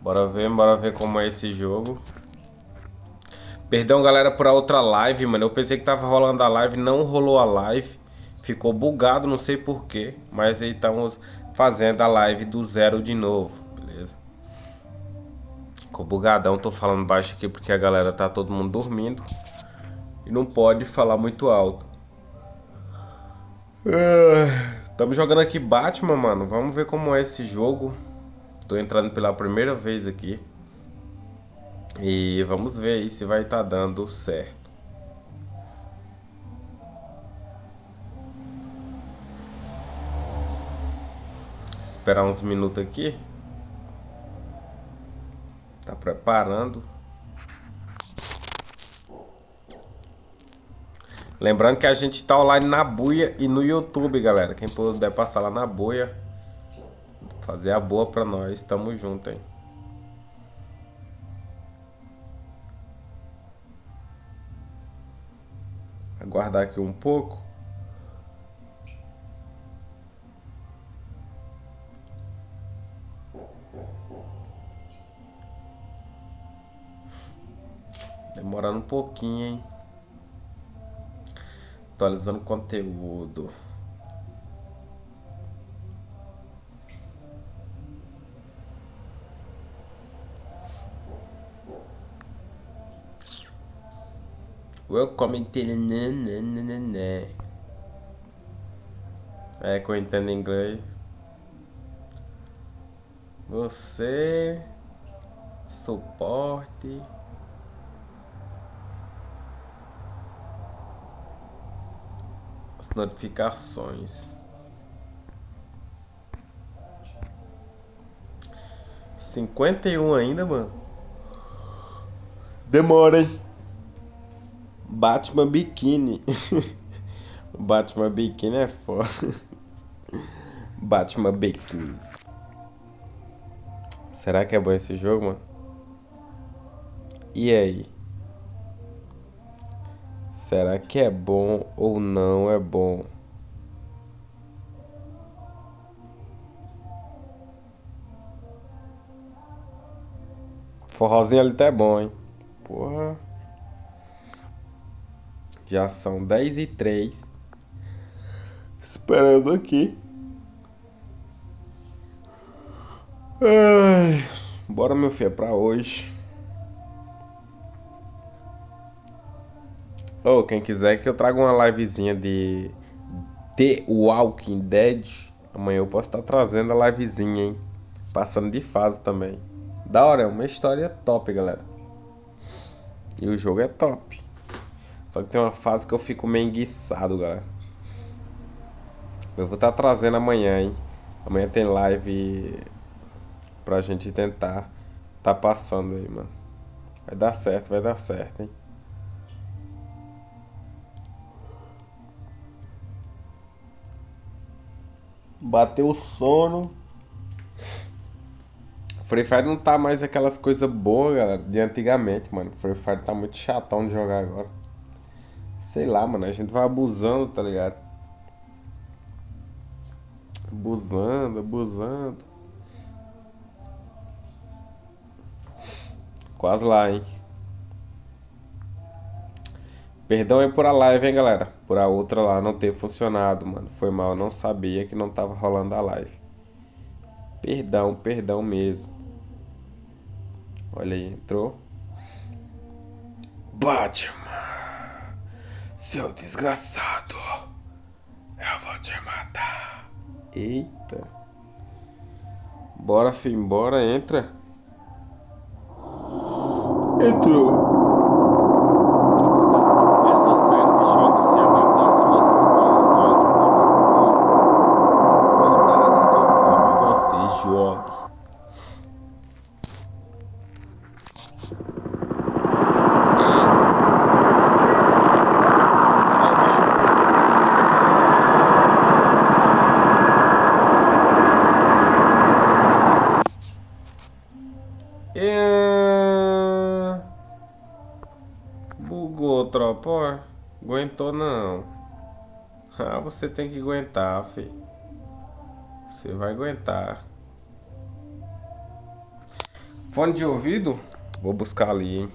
Bora ver como é esse jogo. Perdão, galera, por a outra live, mano. Eu pensei que tava rolando a live, não rolou a live. Ficou bugado, não sei porquê. Mas aí estamos fazendo a live do zero de novo, beleza? Ficou bugadão, tô falando baixo aqui porque a galera tá todo mundo dormindo. E não pode falar muito alto. Estamos jogando aqui Batman, mano. Vamos ver como é esse jogo. Tô entrando pela primeira vez aqui. E vamos ver aí se vai estar dando certo. Esperar uns minutos aqui. Tá preparando. Lembrando que a gente tá online na Buia e no YouTube, galera. Quem puder passar lá na Buia, fazer a boa pra nós. Tamo junto, hein. Aguardar aqui um pouco. Demorando um pouquinho, hein. Atualizando conteúdo. Welcome to the... É que eu entendo inglês. Você... Suporte... As notificações. 51 ainda, mano. Demora, hein? Batman Biquíni. Batman Biquíni é foda. Batman Biquíni. Será que é bom esse jogo, mano? E aí? Será que é bom ou não é bom? Forrozinho ali tá é bom, hein? Porra. Já são 10h03. Esperando aqui. Ai, bora, meu filho, é pra hoje. Ou quem quiser que eu traga uma livezinha de The Walking Dead. Amanhã eu posso estar trazendo a livezinha, hein? Passando de fase também. Da hora, é uma história top, galera. E o jogo é top. Só que tem uma fase que eu fico meio enguiçado, galera. Eu vou estar trazendo amanhã, hein? Amanhã tem live pra gente tentar tá passando aí, mano. Vai dar certo, hein? Bateu o sono. Free Fire não tá mais aquelas coisas boas, galera, de antigamente, mano. Free Fire tá muito chatão de jogar agora. Sei lá, mano, a gente vai abusando, tá ligado? Abusando. Quase lá, hein? Perdão aí por a live, hein, galera. Por a outra lá não ter funcionado, mano. Foi mal, eu não sabia que não tava rolando a live. Perdão mesmo. Olha aí, entrou. Batman, seu desgraçado, eu vou te matar. Eita. Bora, filho, bora, entra. Entrou. Essa série de jogos se adapta às suas escolhas, por nada conforme você jogue. Bugou, tropa, ó. Aguentou não. Ah, você tem que aguentar, filho. Você vai aguentar. Fone de ouvido? Vou buscar ali, hein?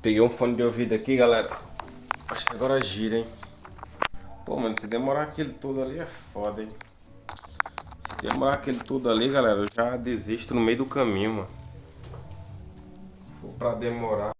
Peguei um fone de ouvido aqui, galera. Acho que agora gira, hein? Pô, mano, se demorar aquele tudo ali é foda, hein? Se demorar aquele tudo ali, galera, eu já desisto no meio do caminho, mano. Se for pra demorar.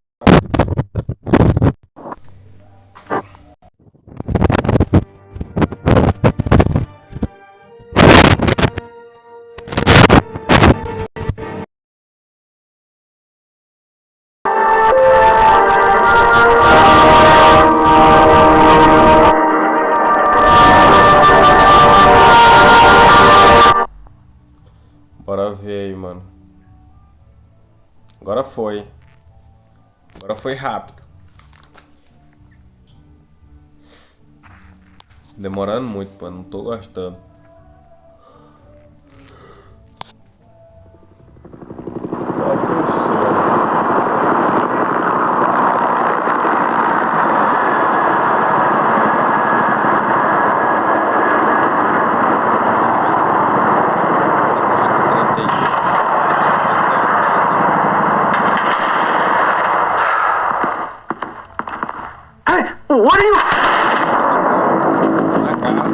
Bora ver aí, mano. Agora foi. Agora foi rápido. Demorando muito, pô. Não tô gostando. Atenção. What are you? Na cara.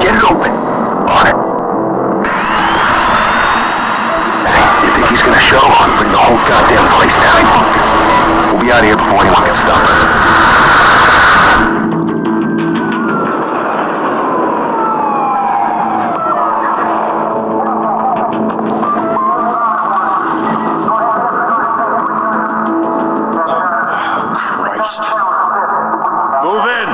Get it open. On it. You think he's gonna show? Bring the whole goddamn place down. Focus. We'll be out of here before anyone can stop us. Christ. Move in.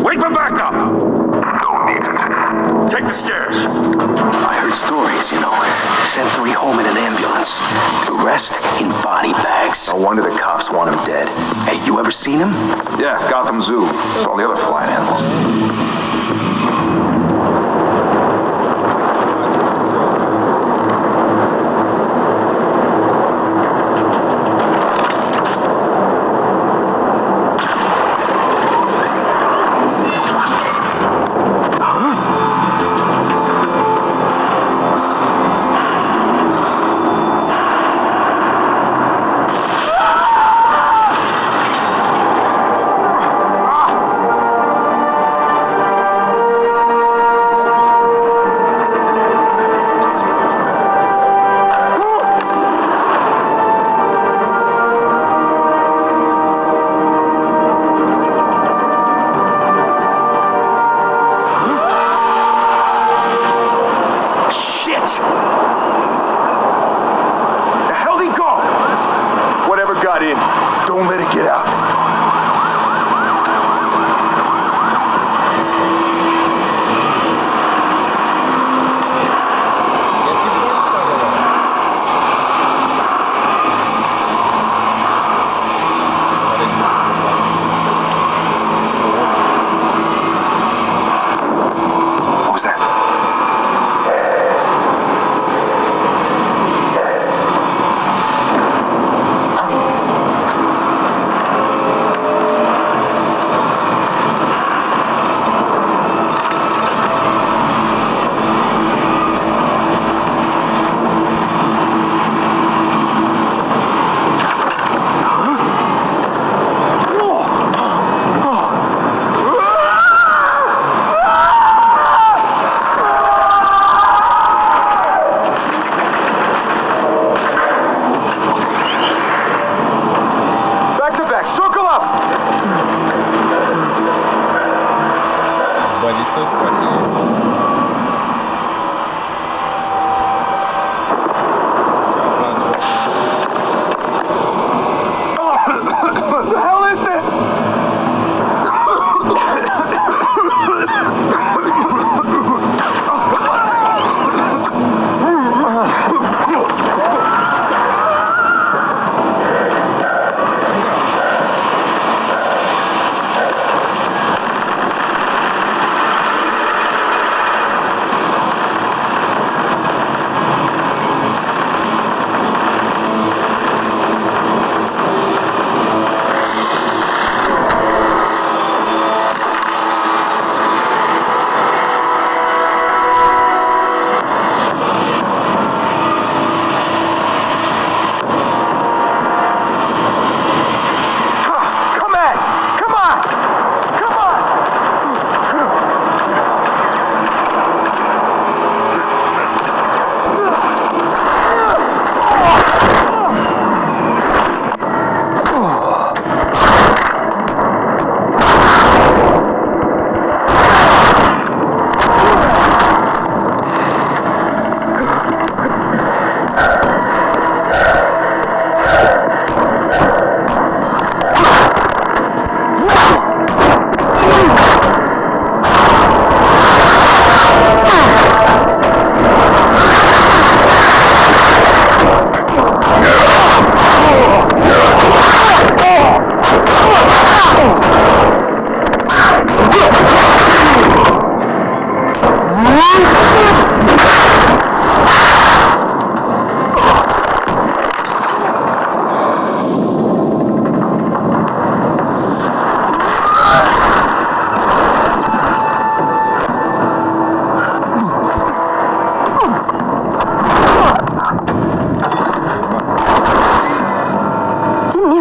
Wait for backup! Don't need it. Take the stairs. I heard stories, you know. Sent 3 home in an ambulance. The rest in body bags. No wonder the cops want him dead. Hey, you ever seen him? Yeah, Gotham Zoo. With all the other flying animals. The hell did he go? Whatever got in, don't let it get out. seu experiente. Tchau, Platinho. What the hell is this?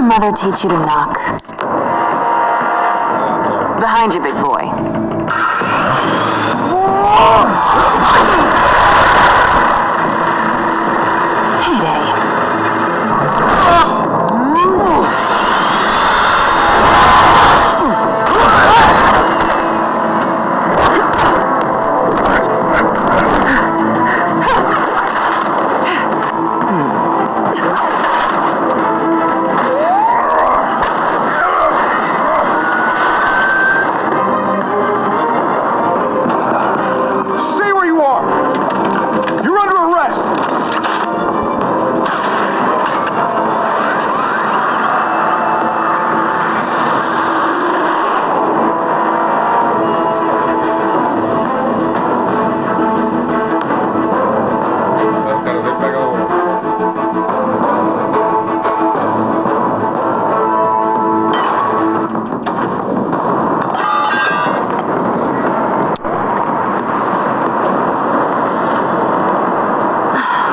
Mother teach you to knock? Behind you, big boy. Payday.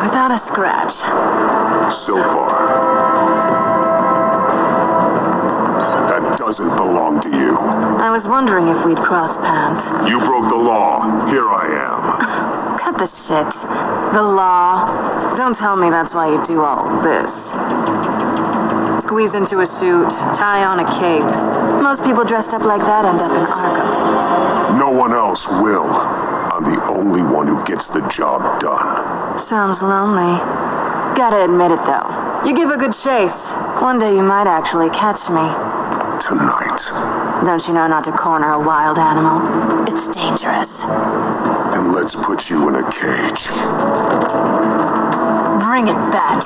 Without a scratch. So far. That doesn't belong to you. I was wondering if we'd cross paths. You broke the law. Here I am. Cut the shit. The law. Don't tell me that's why you do all this. Squeeze into a suit, tie on a cape. Most people dressed up like that end up in Arkham. No one else will. I'm the only one who gets the job done. Sounds lonely. Gotta admit it, though. You give a good chase. One day you might actually catch me. Tonight. Don't you know not to corner a wild animal? It's dangerous. Then let's put you in a cage. Bring it, Bat.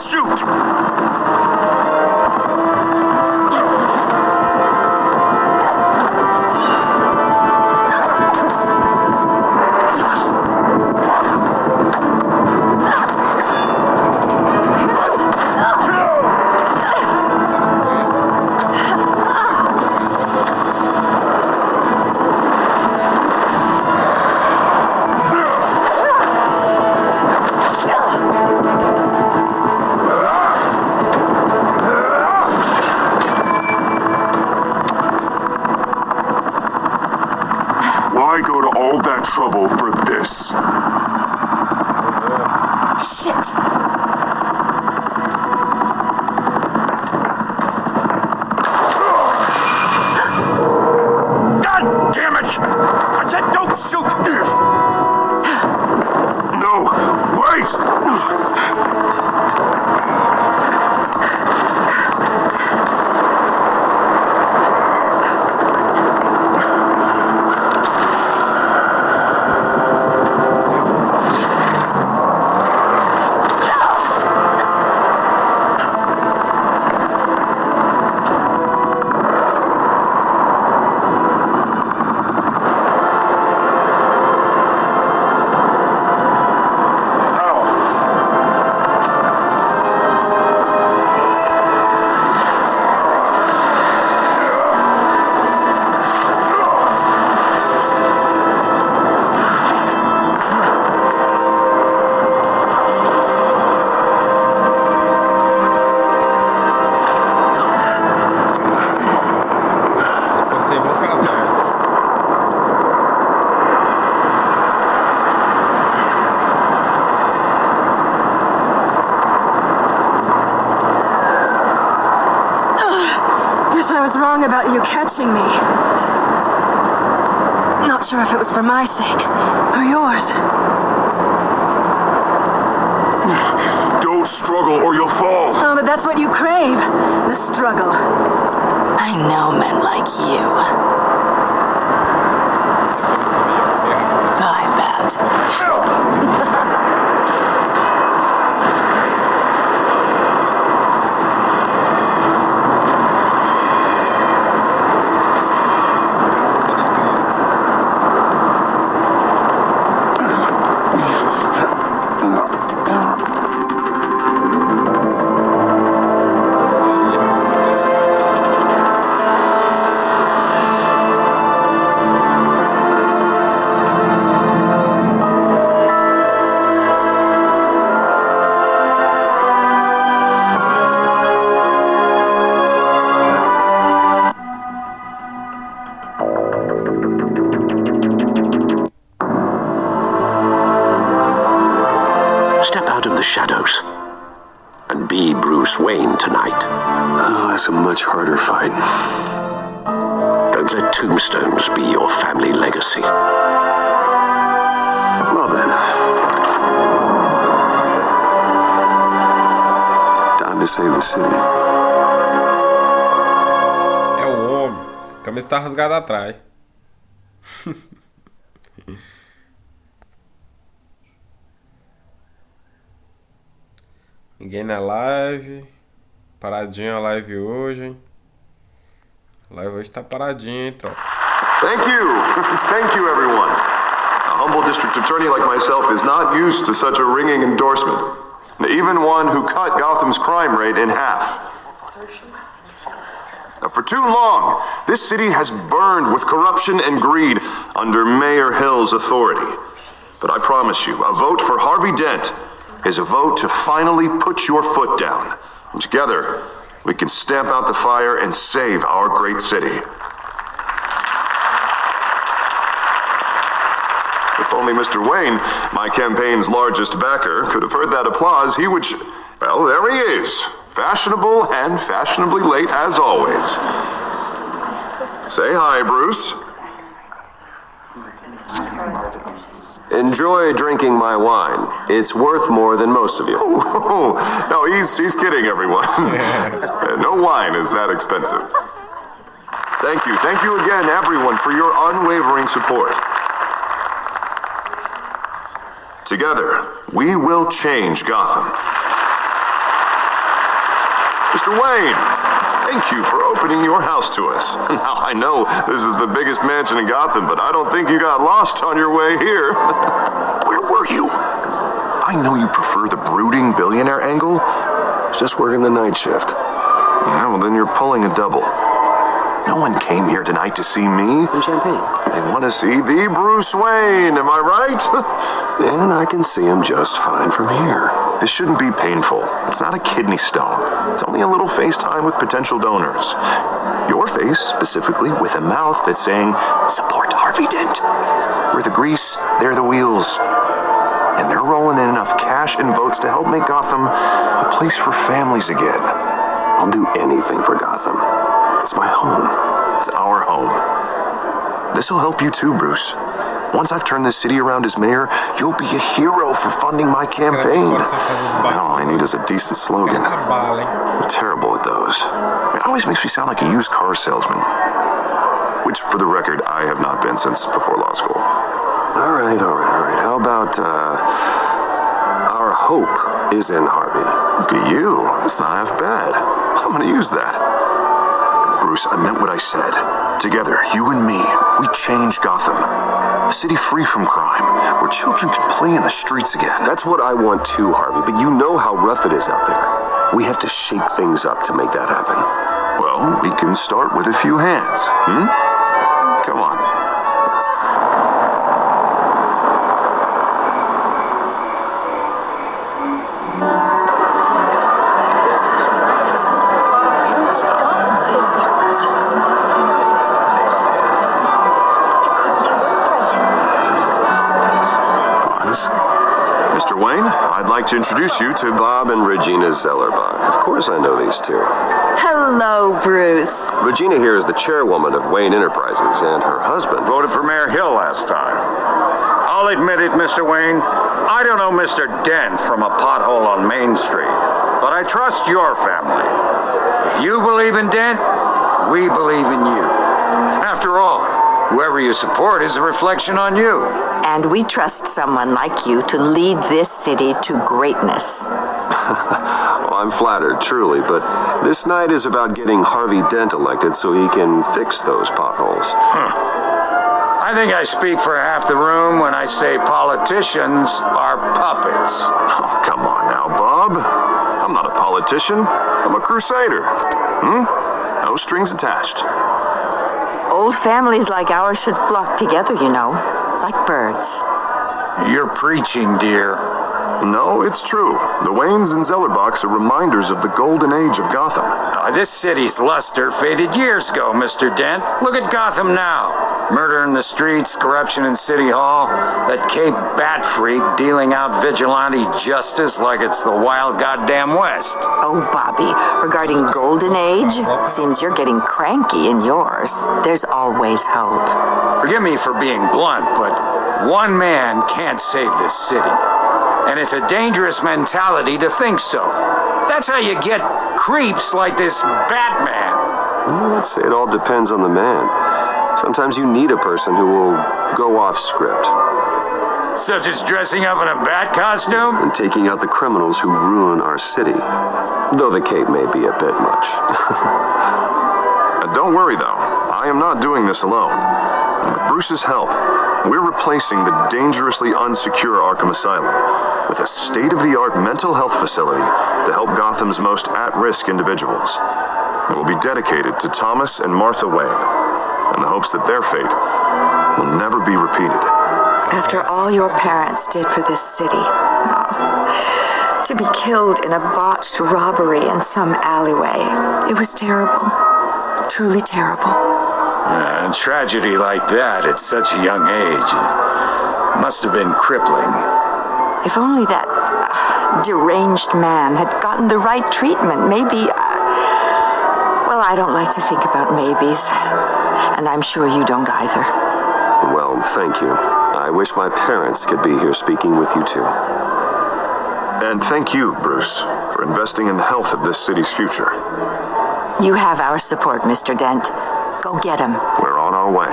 shoot! Why go to all that trouble for this? Shit! God damn it! I said don't shoot! No, wait! Vocês vão casar. Guess I was wrong about you catching me. Not sure if it was for my sake or yours. Don't struggle or you'll fall. Oh, but that's what you crave. The struggle. I know men like you. I bet. Step out of the shadows and be Bruce Wayne tonight. Oh, that's a much harder fight. Don't let tombstones be your family legacy. Well then. Time to save the city. É o homem. A camisa tá rasgada atrás. Ninguém na live. Paradinha a live hoje. A live hoje tá paradinha, hein, tropa. Thank you. Thank you, everyone. A humble district attorney like myself is not used to such a ringing endorsement. Even one who cut Gotham's crime rate in half. Now, for too long, this city has burned with corruption and greed under Mayor Hill's authority. But I promise you, a vote for Harvey Dent is a vote to finally put your foot down. And together, we can stamp out the fire and save our great city. If only Mr. Wayne, my campaign's largest backer, could have heard that applause, he would... Well, there he is. Fashionable and fashionably late as always. Say hi, Bruce. Enjoy drinking my wine. It's worth more than most of you. No, he's kidding, everyone. No wine is that expensive. Thank you again, everyone, for your unwavering support. Together, we will change Gotham. Mr. Wayne, thank you for opening your house to us. Now, I know this is the biggest mansion in Gotham, but I don't think you got lost on your way here. Where were you? I know you prefer the brooding billionaire angle. Just working the night shift. Yeah, well, then you're pulling a double. No one came here tonight to see me. Some champagne. They want to see the Bruce Wayne, am I right? And I can see him just fine from here. This shouldn't be painful. It's not a kidney stone. It's only a little FaceTime with potential donors. Your face, specifically, with a mouth that's saying, support Harvey Dent. We're the grease, they're the wheels. And they're rolling in enough cash and votes to help make Gotham a place for families again. I'll do anything for Gotham. It's my home. It's our home. This'll help you too, Bruce. Once I've turned this city around as mayor, you'll be a hero for funding my campaign. All I need is a decent slogan. I'm terrible at those. It always makes me sound like a used car salesman. Which, for the record, I have not been since before law school. All right. How about, our hope is in Harvey? Look at you. That's not half bad. I'm gonna use that. Bruce, I meant what I said. Together, you and me, we change Gotham. A city free from crime, where children can play in the streets again. That's what I want too, Harvey, but you know how rough it is out there. We have to shake things up to make that happen. Well, we can start with a few hands, Come on. Mr. Wayne, I'd like to introduce you to Bob and Regina Zellerbach. Of course I know these two. Hello, Bruce. Regina here is the chairwoman of Wayne Enterprises, and her husband Voted for Mayor Hill last time. I'll admit it, Mr. Wayne. I don't know Mr. Dent from a pothole on Main Street, but I trust your family. If you believe in Dent, we believe in you. After all, whoever you support is a reflection on you. And we trust someone like you to lead this city to greatness. Well, I'm flattered, truly, but this night is about getting Harvey Dent elected so he can fix those potholes. I think I speak for half the room when I say politicians are puppets. Oh, come on now, Bob. I'm not a politician. I'm a crusader. No strings attached. Old families like ours should flock together, you know, like birds. You're preaching, dear. No, it's true. The Waynes and Zellerbachs are reminders of the golden age of Gotham. This city's luster faded years ago, Mr. Dent. Look at Gotham now. Murder in the streets, corruption in City Hall, that Cape Bat freak dealing out vigilante justice like it's the wild goddamn West. Oh, Bobby, regarding Golden Age, seems you're getting cranky in yours. There's always hope. Forgive me for being blunt, but one man can't save this city. And it's a dangerous mentality to think so. That's how you get creeps like this Batman. Well, I'd say it all depends on the man. Sometimes you need a person who will go off script. Such as dressing up in a bat costume? And taking out the criminals who ruin our city. Though the cape may be a bit much. Don't worry, though. I am not doing this alone. And with Bruce's help, we're replacing the dangerously unsecure Arkham Asylum with a state-of-the-art mental health facility to help Gotham's most at-risk individuals. It will be dedicated to Thomas and Martha Wayne, in the hopes that their fate will never be repeated. After all your parents did for this city, to be killed in a botched robbery in some alleyway, it was terrible. Truly terrible. A tragedy like that at such a young age must have been crippling. If only that deranged man had gotten the right treatment, maybe... well, I don't like to think about maybes. And I'm sure you don't either. Well, thank you. I wish my parents could be here speaking with you too. And thank you, Bruce, for investing in the health of this city's future. You have our support, Mr. Dent. Go get him. We're on our way.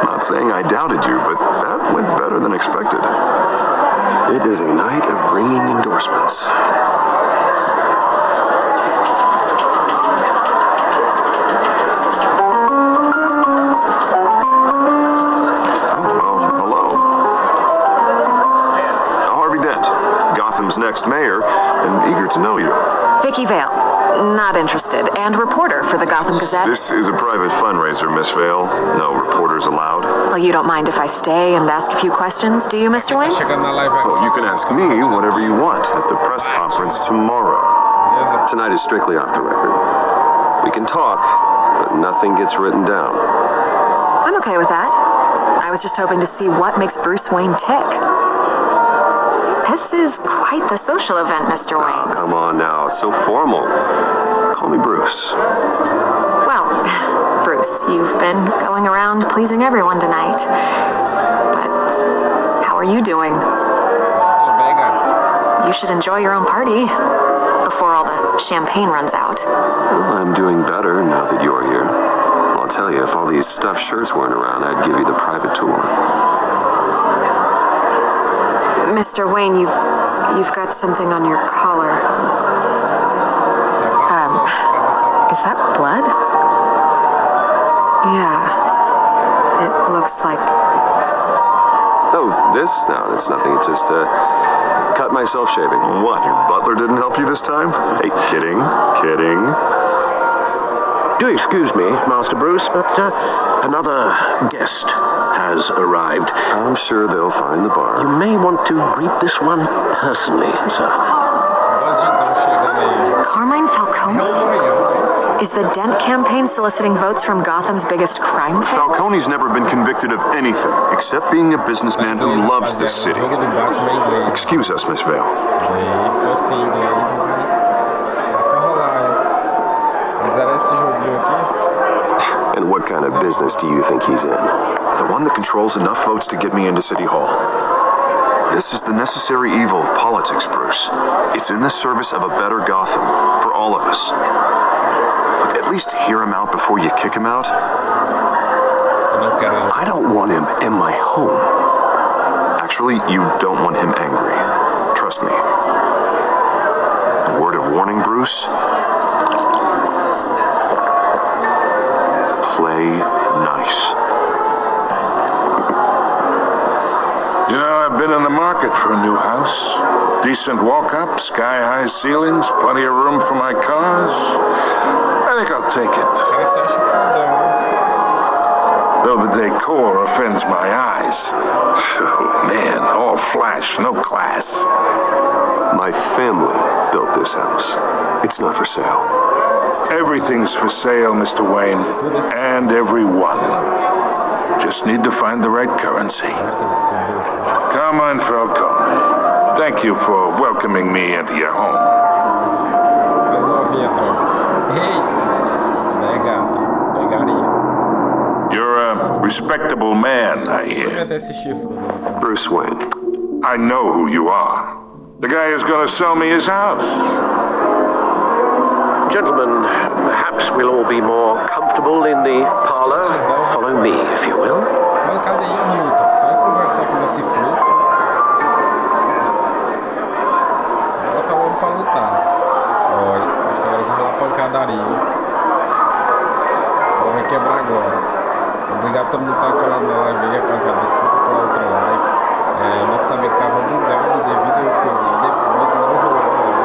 Not saying I doubted you, but that went better than expected. It is a night of ringing endorsements. Next mayor, and eager to know you. Vicky Vale, not interested, and reporter for the Gotham Gazette. This is a private fundraiser, Miss Vale. No reporters allowed. Well, you don't mind if I stay and ask a few questions, do you, Mr. Wayne? Well, you can ask me whatever you want at the press conference tomorrow. Tonight is strictly off the record. We can talk, but nothing gets written down. I'm okay with that. I was just hoping to see what makes Bruce Wayne tick. This is quite the social event, Mr. Wayne. Oh, come on now. So formal. Call me Bruce. Well, Bruce, you've been going around pleasing everyone tonight. But how are you doing? You should enjoy your own party before all the champagne runs out. Well, I'm doing better now that you're here. I'll tell you, if all these stuffed shirts weren't around, I'd give you the private tour. Mr. Wayne, you've got something on your collar. Is that blood? Yeah. It looks like... Oh, this? No, it's nothing. It just, cut myself shaving. What, your butler didn't help you this time? Hey, kidding. Do excuse me, Master Bruce, but another guest has arrived. I'm sure they'll find the bar. You may want to greet this one personally, sir. Carmine Falcone? Is the Dent campaign soliciting votes from Gotham's biggest crime family? Falcone's never been convicted of anything except being a businessman who loves this city. Excuse us, Miss Vale. And what kind of business do you think he's in? The one that controls enough votes to get me into City Hall. This is the necessary evil of politics, Bruce. It's in the service of a better Gotham, for all of us. But at least hear him out before you kick him out. I don't want him in my home. Actually, you don't want him angry. Trust me. A word of warning, Bruce. Play nice. You know, I've been in the market for a new house. Decent walk-up, sky-high ceilings, plenty of room for my cars. I think I'll take it. Though the decor offends my eyes. Oh, man, all flash, no class. My family built this house. It's not for sale. Everything's for sale, Mr. Wayne. And everyone. Just need to find the right currency. Carmine Falcone, thank you for welcoming me into your home. You're a respectable man, I hear. Bruce Wayne. I know who you are. The guy who's going to sell me his house. Gentlemen, perhaps we'll all be more comfortable in the parlor. Follow me, if you will. Obrigado a todo mundo que tá colado na live aí, rapaziada. Desculpa pela outra live. Não sabia que tava bugado devido ao que eu vi depois. Não rolou a live.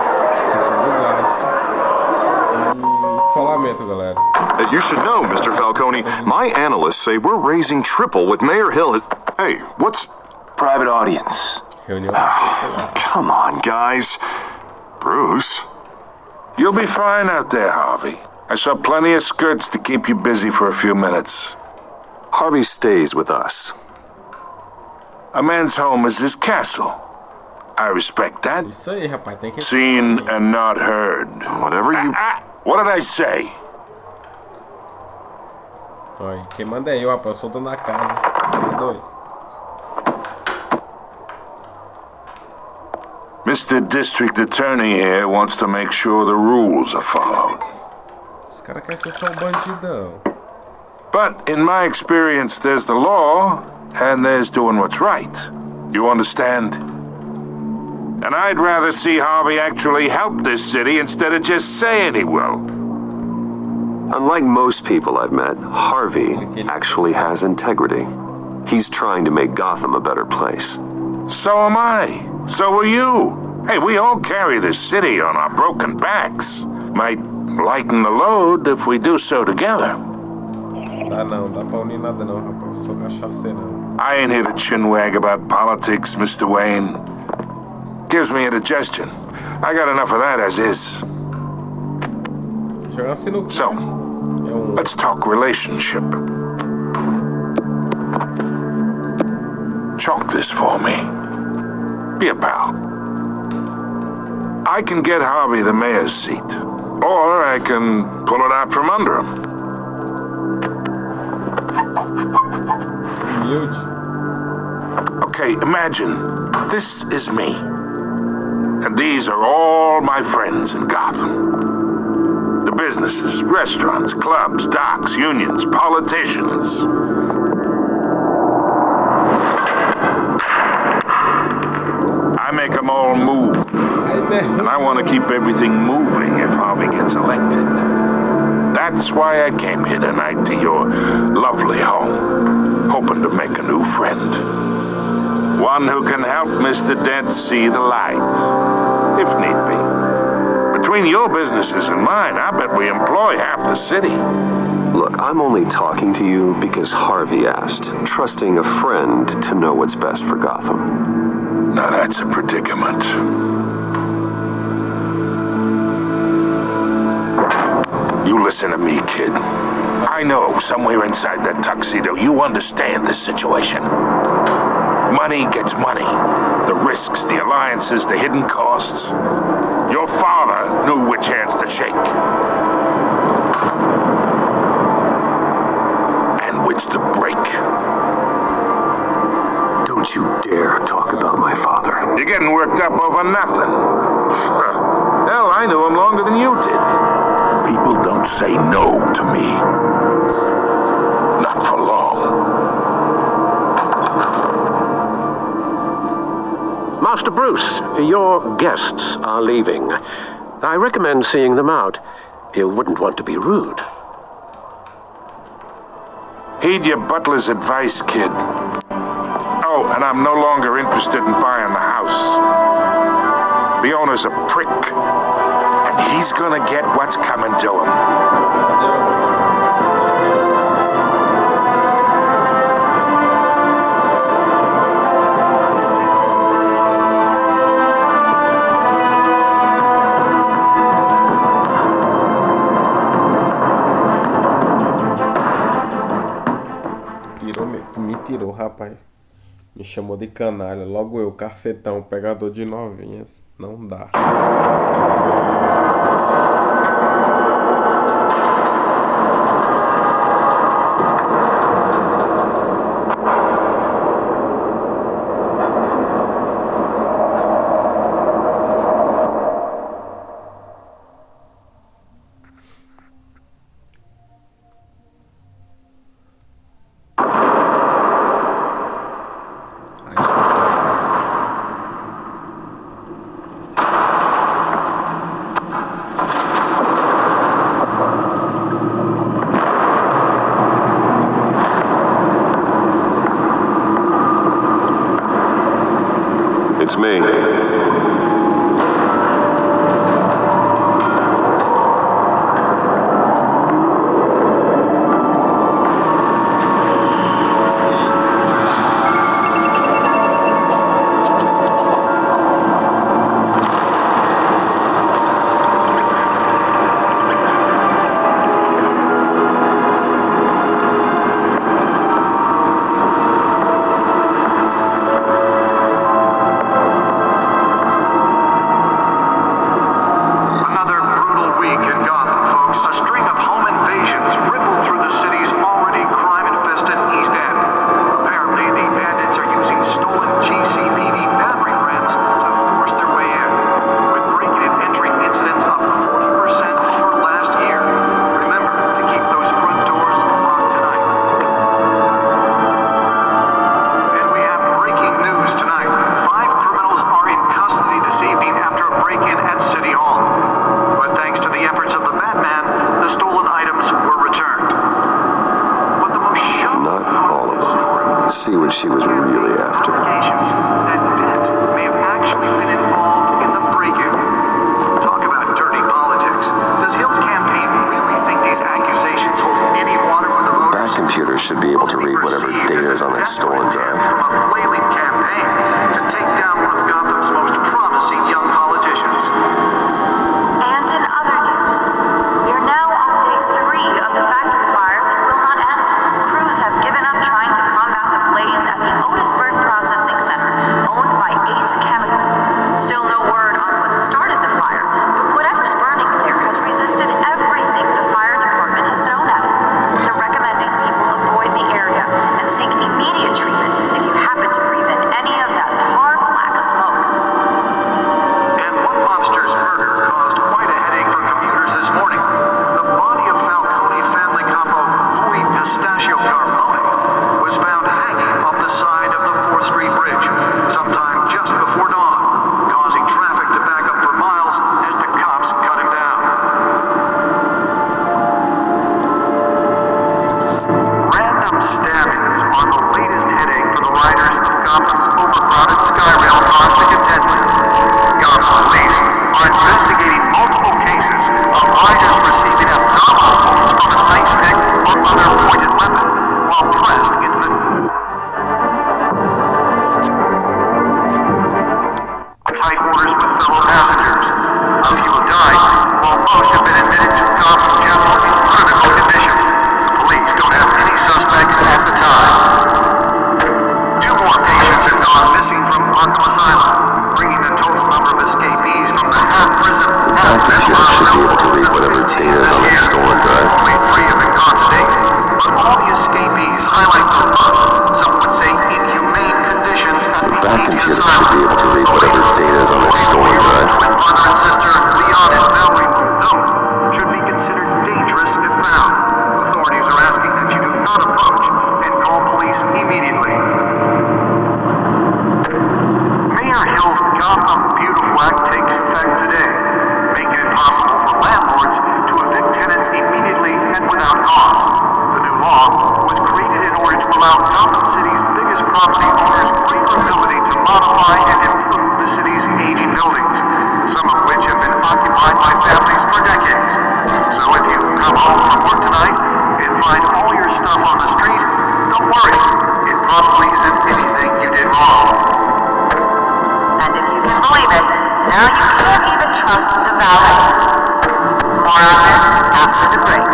Ficou bugado. Só lamento, galera. You should know, Mr. Falcone. My analysts say we're raising triple what Mayor Hill has... Hey, what's... Private audience. Come on, guys. Bruce. You'll be fine out there, Harvey. I saw plenty of skirts to keep you busy for a few minutes. Harvey stays with us. A man's home is his castle. I respect that. Isso aí, rapaz. Tem que... Seen and not heard. Whatever you... What did I say? Olha, quem manda é eu, rapaz. Eu sou dono da casa. Tá doido? Mr. District Attorney here wants to make sure the rules are followed. Os caras querem ser só um bandidão. But in my experience, there's the law, and there's doing what's right. You understand? And I'd rather see Harvey actually help this city instead of just saying he will. Unlike most people I've met, Harvey actually has integrity. He's trying to make Gotham a better place. So am I. So are you. Hey, we all carry this city on our broken backs. Might lighten the load if we do so together. Dá pra unir nada não, rapaz. Sou cachaceirão. I ain't here to chinwag about politics, Mr. Wayne. Gives me indigestion. I got enough of that as is. Jogar sinuca. So, let's talk relationship. Chalk this for me. Be a pal. I can get Harvey the mayor's seat, or I can pull it out from under him. Humilde. Okay, imagine this is me, and these are all my friends in Gotham. The businesses, restaurants, clubs, docks, unions, politicians. I make them all move. And I want to keep everything moving if Harvey gets elected. That's why I came here tonight to your lovely home, hoping to make a new friend. One who can help Mr. Dent see the light, if need be. Between your businesses and mine, I bet we employ half the city. Look, I'm only talking to you because Harvey asked, trusting a friend to know what's best for Gotham. Now that's a predicament. You listen to me, kid. I know somewhere inside that tuxedo you understand this situation. Money gets money. The risks, the alliances, the hidden costs. Your father knew which hands to shake. And which to break. Don't you dare talk about my father. You're getting worked up over nothing. Hell, I knew him longer than you did. People don't say no to me. Not for long. Master Bruce, your guests are leaving. I recommend seeing them out. You wouldn't want to be rude. Heed your butler's advice, kid. Oh, and I'm no longer interested in buying the house. The owner's a prick. And he's gonna get what's coming to him. Me tirou, rapaz. Me chamou de canalha. Logo eu, cafetão, pegador de novinhas. Não dá. City Hall. But thanks to the efforts of the Batman, the stolen items were returned. But the most shocking... Not all of them. Let's see what she was really after. Allegations that Dent may have actually been involved in the break-in. Talk about dirty politics. Does Hill's campaign really think these accusations hold any water with the voters? Bat computers should be able to read whatever data is on that stolen drive. From a flailing campaign to take down one of Gotham's most promising young politicians. And in other news, we are now on day 3 of the factory fire that will not end. Crews have given up trying to combat the blaze at the Otisburg Processing Center, owned by Ace Chemical. Still no word on what started the fire, but whatever's burning in there has resisted everything the fire department has thrown at it. They're recommending people avoid the area and seek immediate treatment if you happen to breathe in any of that tar black smoke. And one mobster's murder caused quite a headache for commuters this morning. The body of Falcone family capo Louis Pistachio Carbone was found hanging off the side of the 4th Street Bridge sometime just before dawn, causing traffic to back up for miles as the cops cut him down. Random stabbings are the latest headache for the riders of Gotham's overcrowded Skyrail cars to contend with. Gotham police are investigating multiple cases of riders receiving abdominal wounds from an ice pick or other pointed weapon while pressed into the tight quarters with fellow passengers. A few have died, while most have been admitted to Gotham General in critical condition. The police don't have any suspects at the time. 2 more patients have gone missing from Arkham Asylum, bringing the total number of escapees from the half-prison, Bat computers should be able to read whatever data is on that stolen drive. Only 3 have been caught to date, but all the escapees highlight the rough, some would say inhumane conditions at the Bat AT computers Asylum. should be able to read whatever data is on that stolen drive. Twin brother and sister Leon and Valerie Muldoon should be considered dangerous if found. Authorities are asking that you do not approach and call police immediately. Mayor Hill's Gotham Beautiful Act takes effect today, making it possible for landlords to evict tenants immediately and without cause. The new law was created in order to allow Gotham City's biggest property owners greater ability to modify and improve the city's aging buildings, some of which have been occupied by families for decades. So if you come home from work tonight and find all your stuff on the street, don't worry. It probably isn't anything you did wrong. And if you can believe it, now you can't even trust the valets. More on this after the break.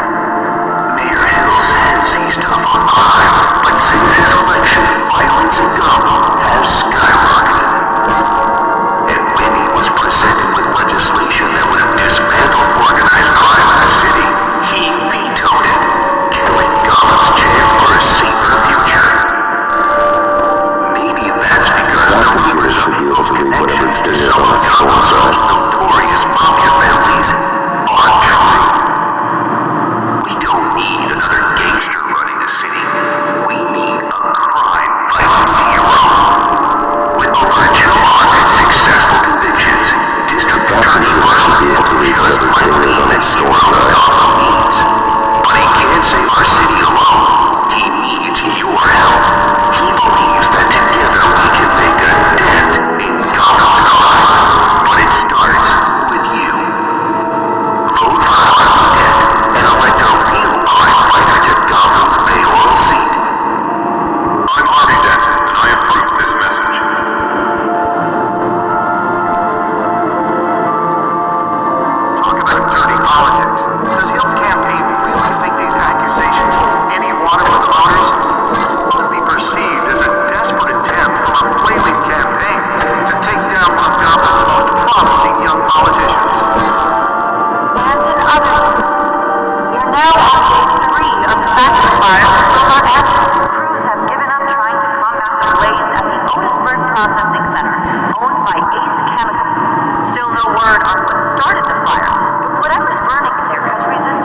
Mayor Hill says he's tough on crime, but since his election, violence in Gotham has skyrocketed. And when he was presented with legislation that would have dismantled organized crime in the city, he vetoed it, killing Gotham's chance for a safer future. Maybe that's because Bat the computers rumors of should be able Hill's to read whatever connections to data is some on of that stolen Gotham's drive. most notorious mafia families aren't true. We don't need another gangster running the city. We need a crime-fighting hero. With over 200 successful convictions, District Attorney Computers should be able to read whatever data is on that stolen drive. Gotham needs. But he can't save our city alone. He needs your help. He believes that together we can make a dent in Gotham's crime. But it starts with you. Vote for Harvey Dent and elect a real crime fighter to Gotham's mayoral seat. I'm Harvey Dent, and I approve this message. Talk about dirty politics. Does Hill's campaign really think these accusations hold any water with the voters? Will it be perceived as a desperate attempt from a flailing campaign to take down one of Gotham's most promising young politicians? And in other news, we are now on day 3 of the factory fire that will not end. Crews have given up trying to combat the blaze at the Otisburg Processing Center, owned by Ace Chemical. Still no word on what started the fire, but whatever's burning in there has resisted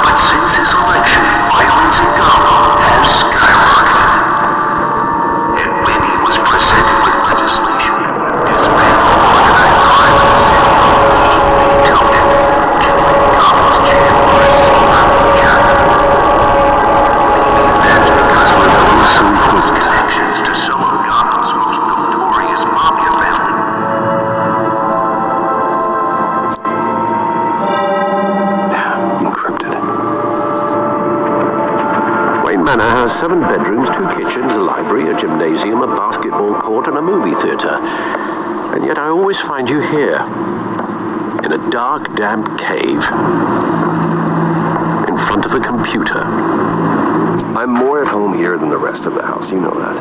But since his election, violence in Gotham has skyrocketed. And when he was presented with legislation to dismantle organized crime in the city, he vetoed it, killing Gotham's chance for a safer future. That's because for those who put connections to some of Gotham's most notorious mafia family. Encrypted. Wayne Manor has 7 bedrooms, 2 kitchens, a library, a gymnasium, a basketball court, and a movie theater. And yet I always find you here, in a dark, damp cave, in front of a computer. I'm more at home here than the rest of the house, you know that.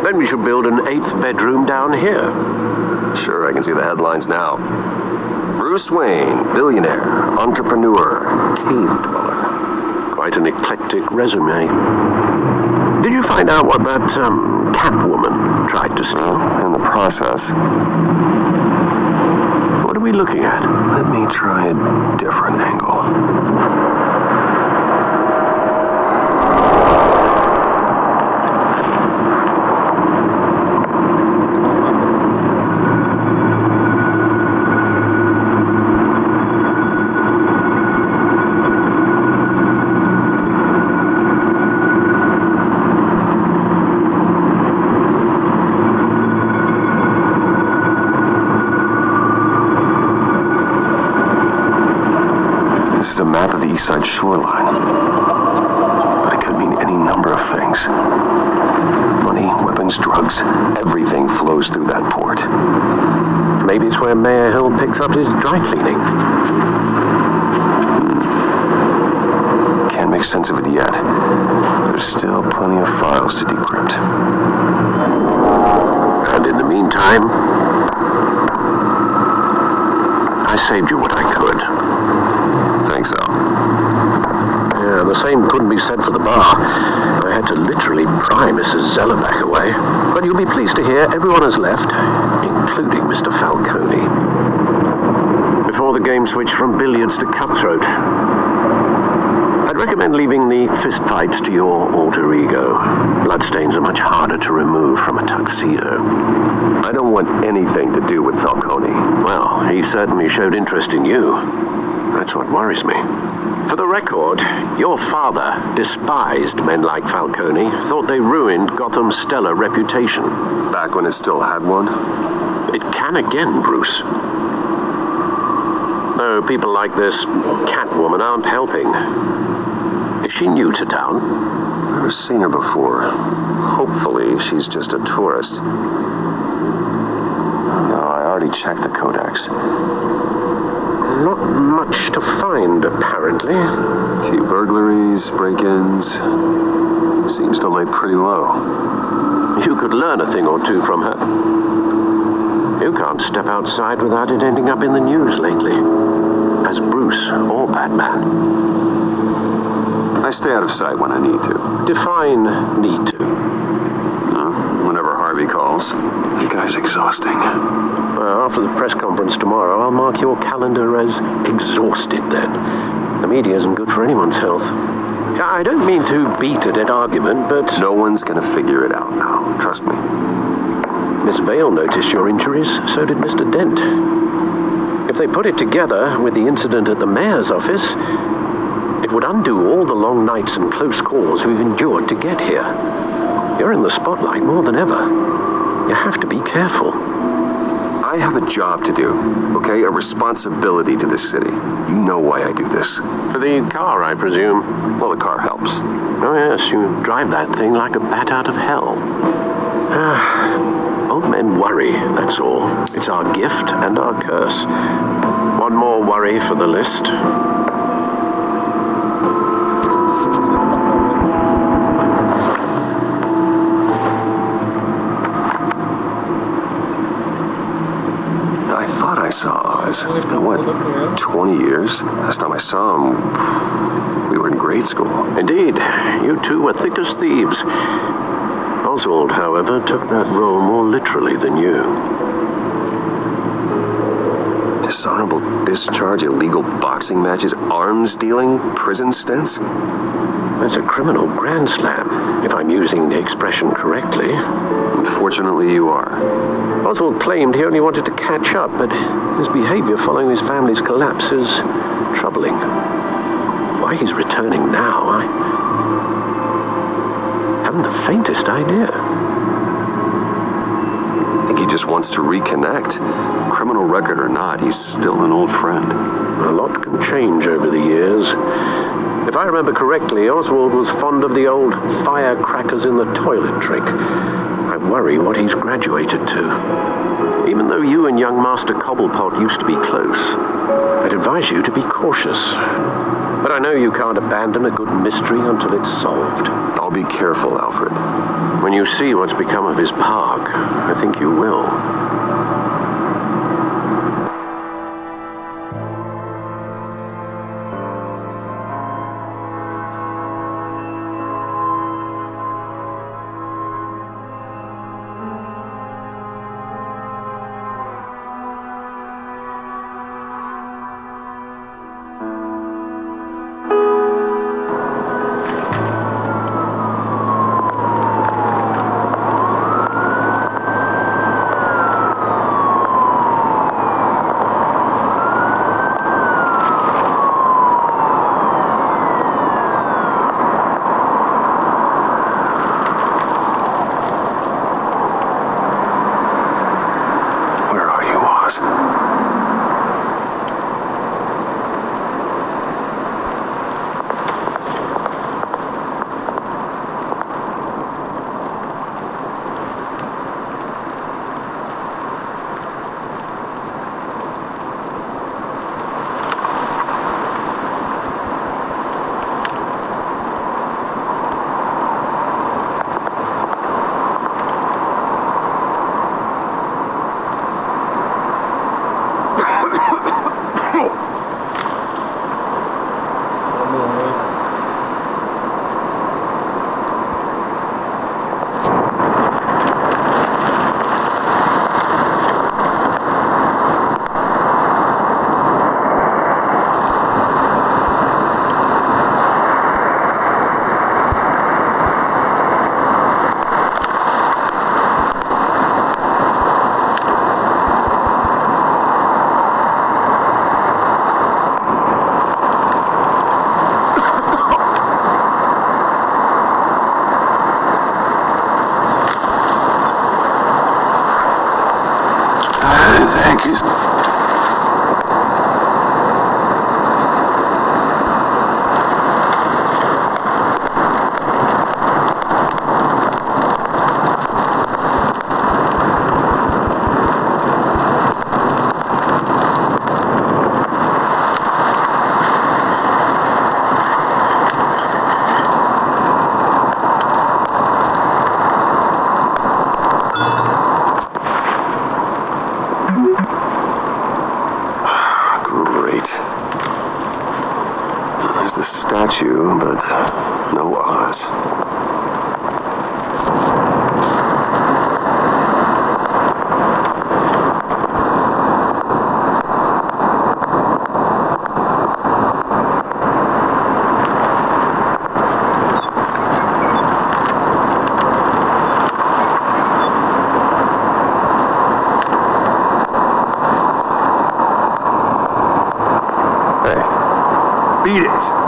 Then we should build an 8th bedroom down here. Sure, I can see the headlines now. Bruce Wayne, billionaire, entrepreneur, cave dweller. Quite an eclectic resume. Did you find out what that, Catwoman tried to steal? In the process. What are we looking at? Let me try a different angle. This is a map of the east side shoreline. But it could mean any number of things. Money, weapons, drugs, everything flows through that port. Maybe it's where Mayor Hill picks up his dry cleaning. Can't make sense of it yet. There's still plenty of files to decrypt. And in the meantime, I saved you what I could. Think so? Yeah, the same couldn't be said for the bar. I had to literally pry Mrs. Zellerback away. But you'll be pleased to hear everyone has left, including Mr. Falcone. Before the game switched from billiards to cutthroat. I'd recommend leaving the fistfights to your alter ego. Bloodstains are much harder to remove from a tuxedo. I don't want anything to do with Falcone. Well, he certainly showed interest in you. That's what worries me. For the record, your father despised men like Falcone, thought they ruined Gotham's stellar reputation. Back when it still had one? It can again, Bruce. Though people like this Catwoman aren't helping. Is she new to town? I've never seen her before. Hopefully, she's just a tourist. No, I already checked the codex. Not much to find, apparently. A few burglaries, break-ins. Seems to lay pretty low. You could learn a thing or two from her. You can't step outside without it ending up in the news lately. As Bruce or Batman. I stay out of sight when I need to. Define need to. Whenever Harvey calls. The guy's exhausting. Well, after the press conference tomorrow, I'll mark your calendar as exhausted then. The media isn't good for anyone's health. I don't mean to beat a dead argument, but... No one's gonna figure it out now. Trust me. Miss Vale noticed your injuries, so did Mr. Dent. If they put it together with the incident at the mayor's office, it would undo all the long nights and close calls we've endured to get here. You're in the spotlight more than ever. You have to be careful. I have a job to do, okay? A responsibility to this city. You know why I do this. For the car, I presume. Well, the car helps. Oh, yes, you drive that thing like a bat out of hell. Old men worry, that's all. It's our gift and our curse. One more worry for the list. I saw Oz. It's been, what, 20 years? Last time I saw him, we were in grade school. Indeed. You two were thick as thieves. Oswald, however, took that role more literally than you. Dishonorable discharge, illegal boxing matches, arms dealing, prison stints? That's a criminal grand slam, if I'm using the expression correctly. Unfortunately, you are. Oswald claimed he only wanted to catch up, but his behavior following his family's collapse is troubling. Why he's returning now, I haven't the faintest idea. I think he just wants to reconnect. Criminal record or not, he's still an old friend. A lot can change over the years. If I remember correctly, Oswald was fond of the old firecrackers in the toilet trick. I worry what he's graduated to. Even though you and young Master Cobblepot used to be close, I'd advise you to be cautious. But I know you can't abandon a good mystery until it's solved. I'll be careful, Alfred. When you see what's become of his park, I think you will. The statue, but no Oz. Hey, beat it!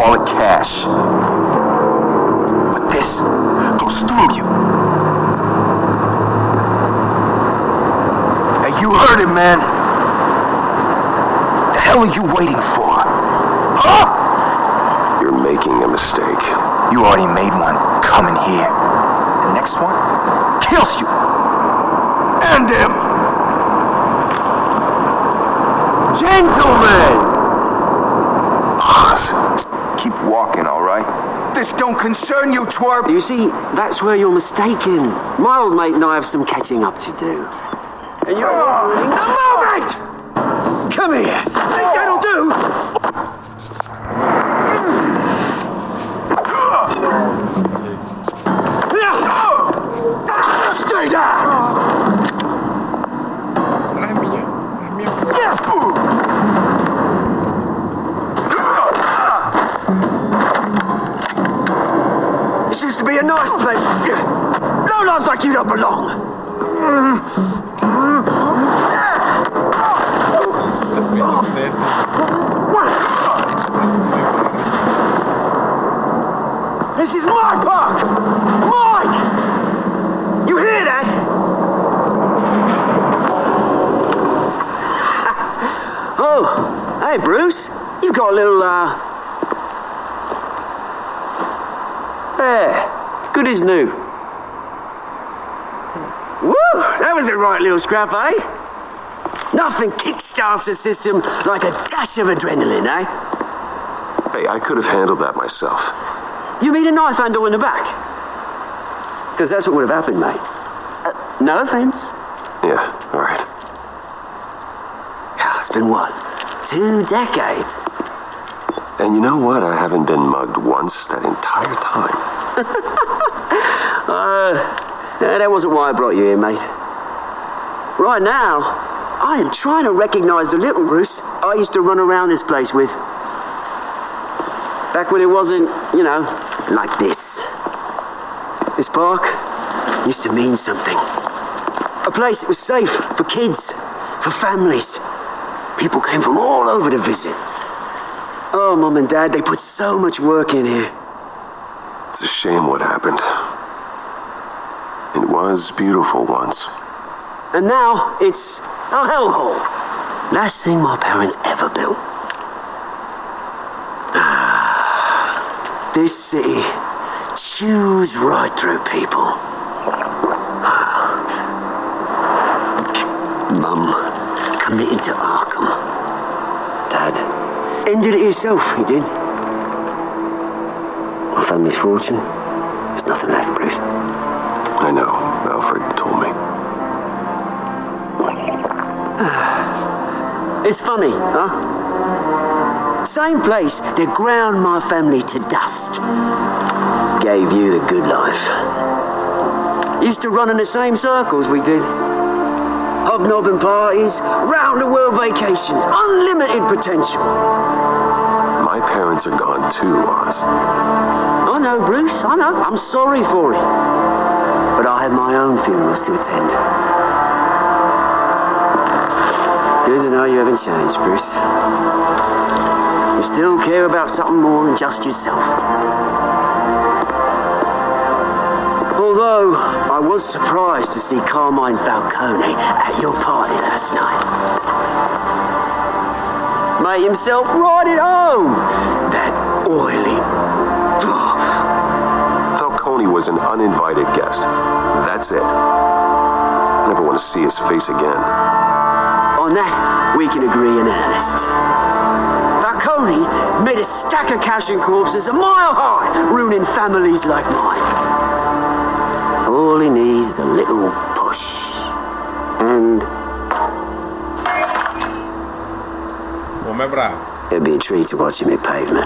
wall of cash. But this goes through you. Hey, you heard it, man. The hell are you waiting for? Huh? You're making a mistake. You already made one coming here. The next one kills you. And him. Gentlemen! Oz, keep walking, all right? This don't concern you, twerp. You see, that's where you're mistaken. My old mate and I have some catching up to do. And you're ruining the moment! Come here. Think that'll do? Stay down! This used to be a nice place. Lowlifes like you don't belong. This is my park! Mine! You hear that? Oh, hey Bruce. You've got a little, there. Good as new. Woo! That was a right little scrap, eh? Nothing kickstarts the system like a dash of adrenaline, eh? Hey, I could have handled that myself. You mean a knife handle in the back? Because that's what would have happened, mate. No offense. Yeah, all right. It's been what? 2 decades? And you know what? I haven't been mugged once that entire time. That wasn't why I brought you here, mate. Right now, I am trying to recognize the little Bruce I used to run around this place with. Back when it wasn't, you know, like this. This park used to mean something. A place that was safe for kids, for families. People came from all over to visit. Oh, Mum and Dad, they put so much work in here. It's a shame what happened. It was beautiful once. And now it's a hellhole. Last thing my parents ever built. This city chews right through people. Mum committed to Arkham. Dad ended it himself, he did. My family's fortune, there's nothing left, Bruce. I know. Alfred told me. It's funny, huh? Same place that ground my family to dust. Gave you the good life. Used to run in the same circles we did. Hobnobbing parties, round-the-world vacations, unlimited potential. My parents are gone too, Oz. I know, Bruce, I know. I'm sorry for it. But I have my own funerals to attend. Good to know you haven't changed, Bruce. You still care about something more than just yourself. Although, I was surprised to see Carmine Falcone at your party last night. Made himself right at home. That oily... Falcone was an uninvited guest. That's it. I never want to see his face again. On that, we can agree in earnest. Falcone made a stack of cash and corpses a mile high, ruining families like mine. All he needs is a little push. And... Come é bravo. it'd be a treat to watch him hit pavement.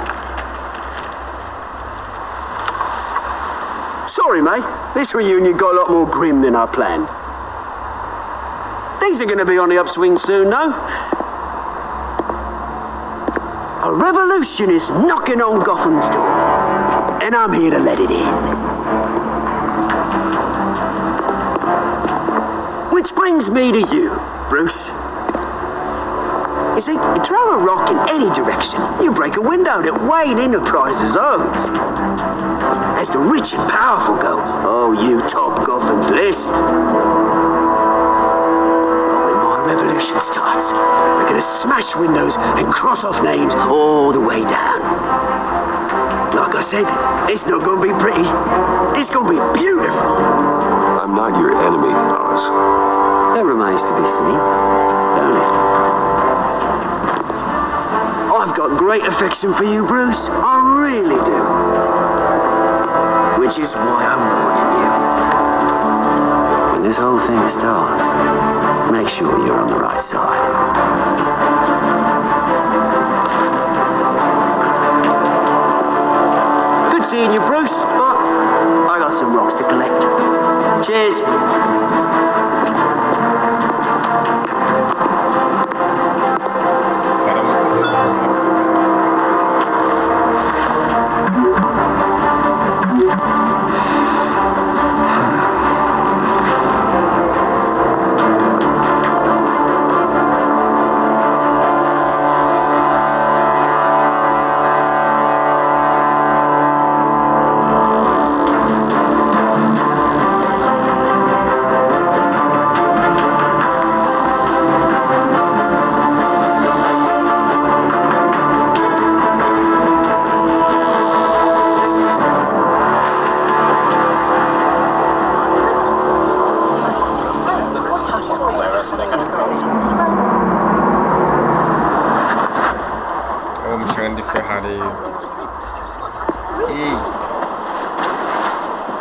Sorry, mate. This reunion got a lot more grim than I planned. Things are going to be on the upswing soon, though. A revolution is knocking on Gotham's door, and I'm here to let it in. Which brings me to you, Bruce. You see, you throw a rock in any direction, you break a window that Wayne Enterprises owns. As the rich and powerful go, oh, you top Gotham's list. But when my revolution starts, we're gonna smash windows and cross off names all the way down. Like I said, it's not gonna be pretty. It's gonna be beautiful. I'm not your enemy, Oz. That remains to be seen, don't it? I've got great affection for you, Bruce. I really do. Which is why I'm warning you. When this whole thing starts, make sure you're on the right side. Good seeing you, Bruce, but I got some rocks to collect. Cheers.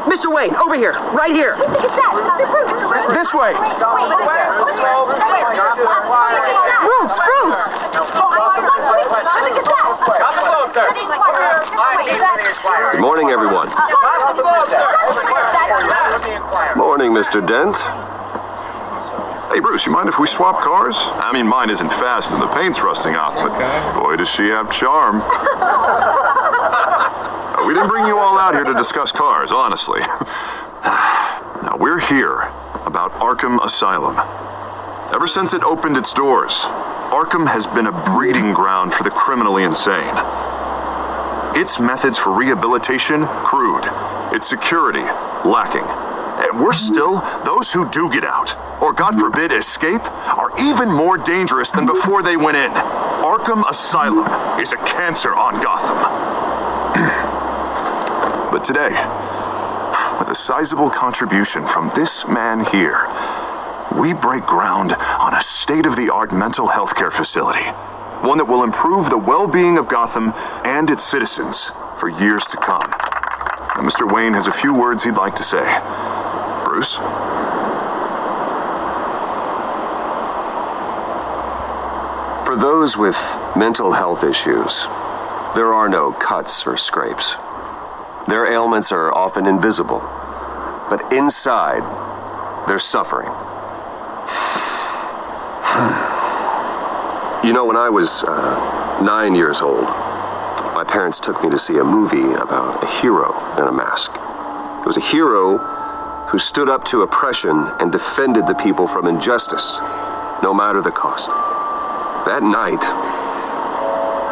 Mr. Wayne, over here, right here. This way. Bruce! Good morning, everyone. Morning, Mr. Dent. Hey, Bruce, you mind if we swap cars? I mean, mine isn't fast and the paint's rusting off, but boy, does she have charm. We didn't bring you all out here to discuss cars, honestly. Now, we're here about Arkham Asylum. Ever since it opened its doors, Arkham has been a breeding ground for the criminally insane. Its methods for rehabilitation, crude. Its security, lacking. And worse still, those who do get out, or God forbid escape, are even more dangerous than before they went in. Arkham Asylum is a cancer on Gotham. But today, with a sizable contribution from this man here, we break ground on a state-of-the-art mental health care facility. One that will improve the well-being of Gotham and its citizens for years to come. Now, Mr. Wayne has a few words he'd like to say. Bruce? For those with mental health issues, there are no cuts or scrapes. Their ailments are often invisible, but inside, they're suffering. You know, when I was 9 years old, my parents took me to see a movie about a hero in a mask. It was a hero who stood up to oppression and defended the people from injustice, no matter the cost. That night,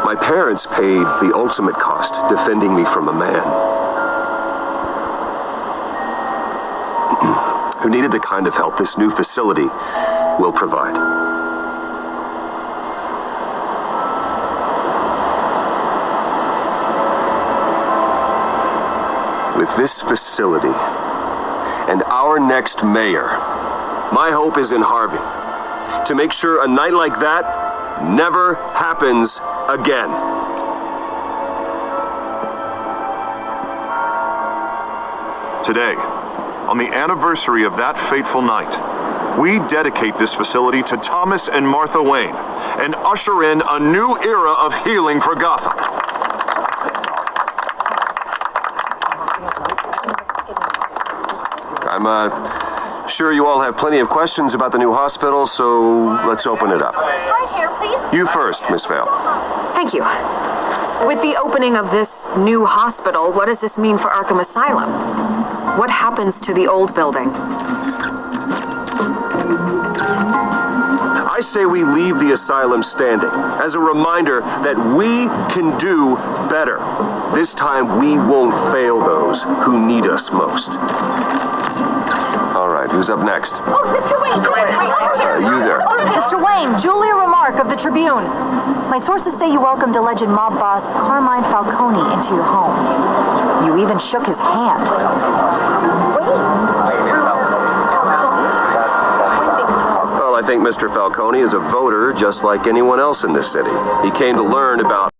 my parents paid the ultimate cost defending me from a man who needed the kind of help this new facility will provide. With this facility and our next mayor, my hope is in Harvey, to make sure a night like that never happens again. Today, on the anniversary of that fateful night, we dedicate this facility to Thomas and Martha Wayne and usher in a new era of healing for Gotham. I'm sure you all have plenty of questions about the new hospital, so let's open it up. Right here, please. You first, Miss Vale. Thank you. With the opening of this new hospital, what does this mean for Arkham Asylum? What happens to the old building? I say we leave the asylum standing as a reminder that we can do better. This time we won't fail those who need us most. All right, who's up next? You there. Mr. Wayne, Julia Remark of the Tribune. My sources say you welcomed alleged mob boss Carmine Falcone into your home. You even shook his hand. Well, I think Mr. Falcone is a voter just like anyone else in this city. He came to learn about